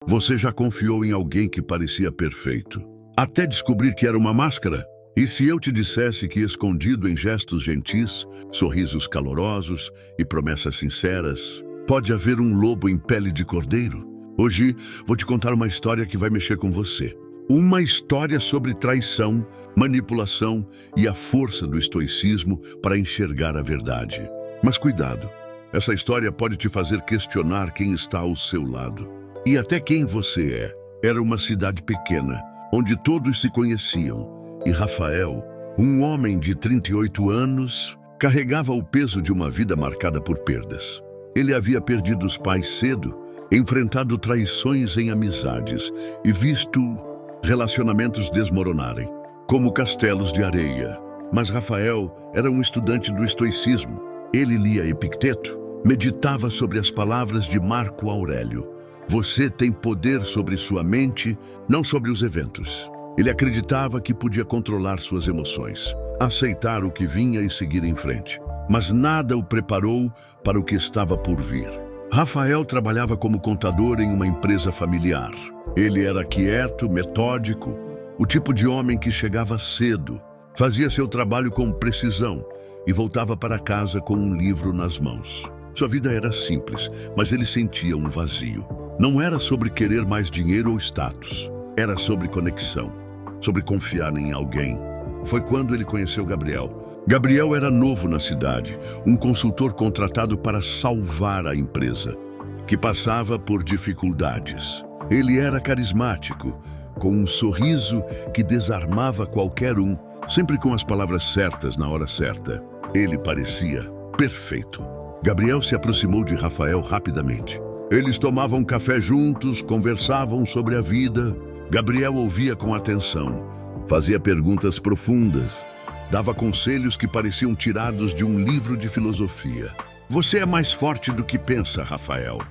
Você já confiou em alguém que parecia perfeito, até descobrir que era uma máscara? E se eu te dissesse que, escondido em gestos gentis, sorrisos calorosos e promessas sinceras, pode haver um lobo em pele de cordeiro? Hoje vou te contar uma história que vai mexer com você. Uma história sobre traição, manipulação e a força do estoicismo para enxergar a verdade. Mas cuidado, essa história pode te fazer questionar quem está ao seu lado e até quem você é. Era uma cidade pequena, onde todos se conheciam, e Rafael, um homem de 38 anos, carregava o peso de uma vida marcada por perdas. Ele havia perdido os pais cedo, enfrentado traições em amizades e visto relacionamentos desmoronarem, como castelos de areia. Mas Rafael era um estudante do estoicismo. Ele lia Epicteto, meditava sobre as palavras de Marco Aurélio. Você tem poder sobre sua mente, não sobre os eventos. Ele acreditava que podia controlar suas emoções, aceitar o que vinha e seguir em frente. Mas nada o preparou para o que estava por vir. Rafael trabalhava como contador em uma empresa familiar. Ele era quieto, metódico, o tipo de homem que chegava cedo, fazia seu trabalho com precisão e voltava para casa com um livro nas mãos. Sua vida era simples, mas ele sentia um vazio. Não era sobre querer mais dinheiro ou status. Era sobre conexão, sobre confiar em alguém. Foi quando ele conheceu Gabriel. Gabriel era novo na cidade, um consultor contratado para salvar a empresa, que passava por dificuldades. Ele era carismático, com um sorriso que desarmava qualquer um, sempre com as palavras certas na hora certa. Ele parecia perfeito. Gabriel se aproximou de Rafael rapidamente. Eles tomavam café juntos, conversavam sobre a vida. Gabriel ouvia com atenção, fazia perguntas profundas, dava conselhos que pareciam tirados de um livro de filosofia. Você é mais forte do que pensa, Rafael,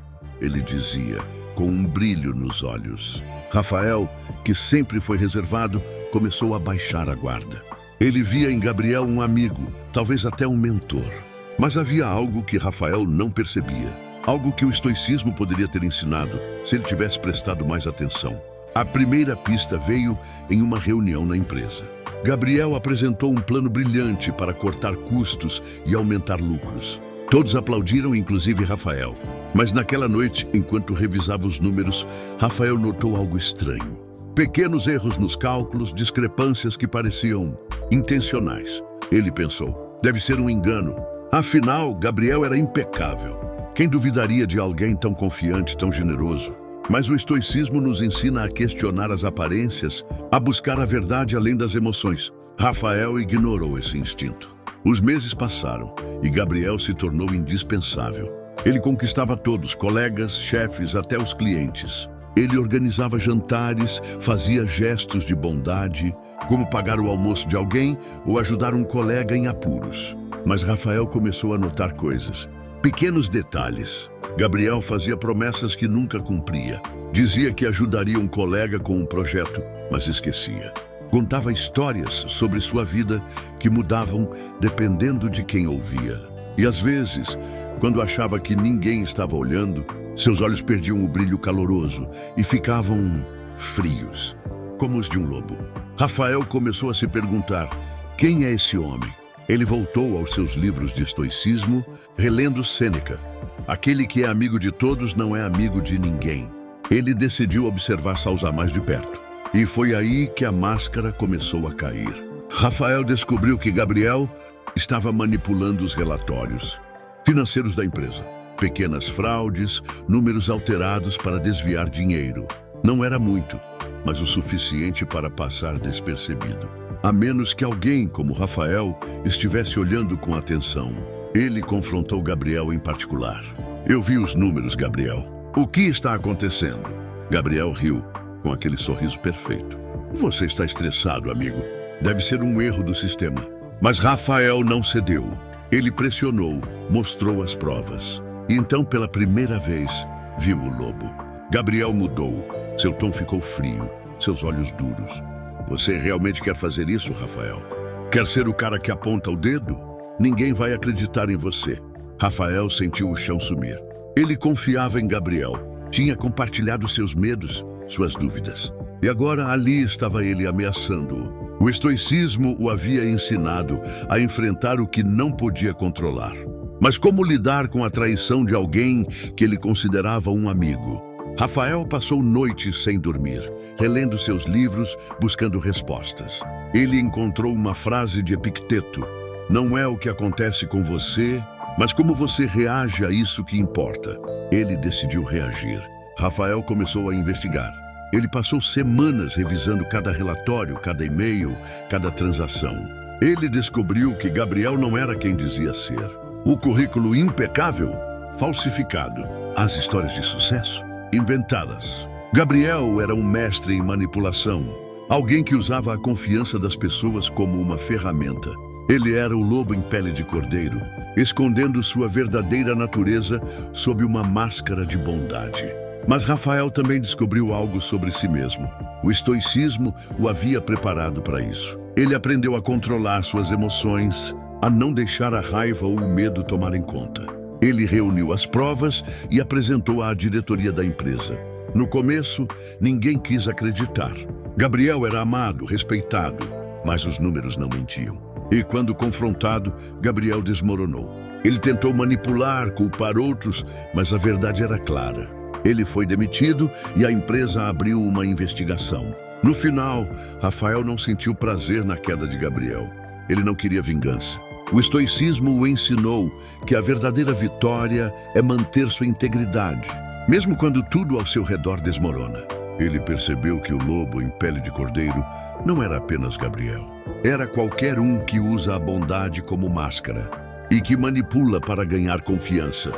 ele dizia, com um brilho nos olhos. Rafael, que sempre foi reservado, começou a baixar a guarda. Ele via em Gabriel um amigo, talvez até um mentor. Mas havia algo que Rafael não percebia, algo que o estoicismo poderia ter ensinado se ele tivesse prestado mais atenção. A primeira pista veio em uma reunião na empresa. Gabriel apresentou um plano brilhante para cortar custos e aumentar lucros. Todos aplaudiram, inclusive Rafael. Mas naquela noite, enquanto revisava os números, Rafael notou algo estranho. Pequenos erros nos cálculos, discrepâncias que pareciam intencionais. Ele pensou, deve ser um engano. Afinal, Gabriel era impecável. Quem duvidaria de alguém tão confiante, tão generoso? Mas o estoicismo nos ensina a questionar as aparências, a buscar a verdade além das emoções. Rafael ignorou esse instinto. Os meses passaram e Gabriel se tornou indispensável. Ele conquistava todos, colegas, chefes, até os clientes. Ele organizava jantares, fazia gestos de bondade, como pagar o almoço de alguém ou ajudar um colega em apuros. Mas Rafael começou a notar coisas, pequenos detalhes. Gabriel fazia promessas que nunca cumpria. Dizia que ajudaria um colega com um projeto, mas esquecia. Contava histórias sobre sua vida que mudavam dependendo de quem ouvia. E às vezes, quando achava que ninguém estava olhando, seus olhos perdiam o brilho caloroso e ficavam frios, como os de um lobo. Rafael começou a se perguntar, quem é esse homem? Ele voltou aos seus livros de estoicismo, relendo Sêneca. Aquele que é amigo de todos não é amigo de ninguém. Ele decidiu observar Salazar mais de perto. E foi aí que a máscara começou a cair. Rafael descobriu que Gabriel estava manipulando os relatórios financeiros da empresa. Pequenas fraudes, números alterados para desviar dinheiro. Não era muito, mas o suficiente para passar despercebido. A menos que alguém, como Rafael, estivesse olhando com atenção. Ele confrontou Gabriel em particular. Eu vi os números, Gabriel. O que está acontecendo? Gabriel riu, com aquele sorriso perfeito. Você está estressado, amigo. Deve ser um erro do sistema. Mas Rafael não cedeu. Ele pressionou, mostrou as provas. E então, pela primeira vez, viu o lobo. Gabriel mudou. Seu tom ficou frio, seus olhos duros. Você realmente quer fazer isso, Rafael? Quer ser o cara que aponta o dedo? Ninguém vai acreditar em você. Rafael sentiu o chão sumir. Ele confiava em Gabriel, Tinha compartilhado seus medos, suas dúvidas. E agora ali estava ele ameaçando-o. O estoicismo o havia ensinado a enfrentar o que não podia controlar. Mas como lidar com a traição de alguém que ele considerava um amigo? Rafael passou noites sem dormir, relendo seus livros, buscando respostas. Ele encontrou uma frase de Epicteto: "Não é o que acontece com você, mas como você reage a isso que importa." Ele decidiu reagir. Rafael começou a investigar. Ele passou semanas revisando cada relatório, cada e-mail, cada transação. Ele descobriu que Gabriel não era quem dizia ser. O currículo impecável, falsificado. As histórias de sucesso, inventadas. Gabriel era um mestre em manipulação. Alguém que usava a confiança das pessoas como uma ferramenta. Ele era o lobo em pele de cordeiro, escondendo sua verdadeira natureza sob uma máscara de bondade. Mas Rafael também descobriu algo sobre si mesmo. O estoicismo o havia preparado para isso. Ele aprendeu a controlar suas emoções, a não deixar a raiva ou o medo tomarem conta. Ele reuniu as provas e apresentou à diretoria da empresa. No começo, ninguém quis acreditar. Gabriel era amado, respeitado, mas os números não mentiam. E quando confrontado, Gabriel desmoronou. Ele tentou manipular, culpar outros, mas a verdade era clara. Ele foi demitido e a empresa abriu uma investigação. No final, Rafael não sentiu prazer na queda de Gabriel. Ele não queria vingança. O estoicismo o ensinou que a verdadeira vitória é manter sua integridade, mesmo quando tudo ao seu redor desmorona. Ele percebeu que o lobo em pele de cordeiro não era apenas Gabriel. Era qualquer um que usa a bondade como máscara e que manipula para ganhar confiança,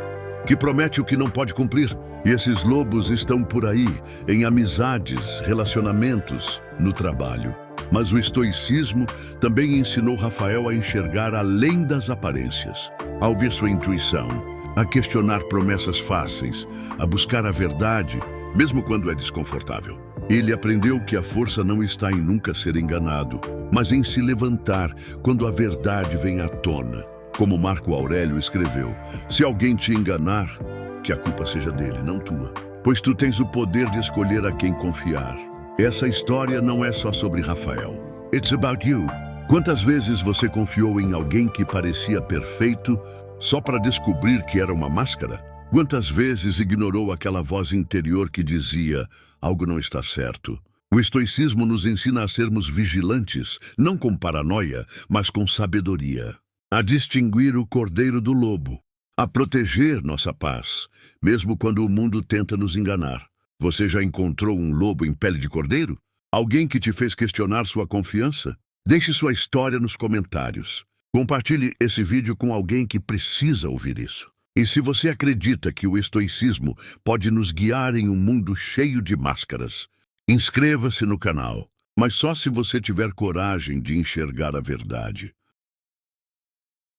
que promete o que não pode cumprir. E esses lobos estão por aí, em amizades, relacionamentos, no trabalho. Mas o estoicismo também ensinou Rafael a enxergar além das aparências, a ouvir sua intuição, a questionar promessas fáceis, a buscar a verdade, mesmo quando é desconfortável. Ele aprendeu que a força não está em nunca ser enganado, mas em se levantar quando a verdade vem à tona. Como Marco Aurélio escreveu: "Se alguém te enganar, que a culpa seja dele, não tua, pois tu tens o poder de escolher a quem confiar." Essa história não é só sobre Rafael. It's about you. Quantas vezes você confiou em alguém que parecia perfeito só para descobrir que era uma máscara? Quantas vezes ignorou aquela voz interior que dizia: algo não está certo? O estoicismo nos ensina a sermos vigilantes, não com paranoia, mas com sabedoria. A distinguir o cordeiro do lobo. A proteger nossa paz, mesmo quando o mundo tenta nos enganar. Você já encontrou um lobo em pele de cordeiro? Alguém que te fez questionar sua confiança? Deixe sua história nos comentários. Compartilhe esse vídeo com alguém que precisa ouvir isso. E se você acredita que o estoicismo pode nos guiar em um mundo cheio de máscaras, inscreva-se no canal, mas só se você tiver coragem de enxergar a verdade.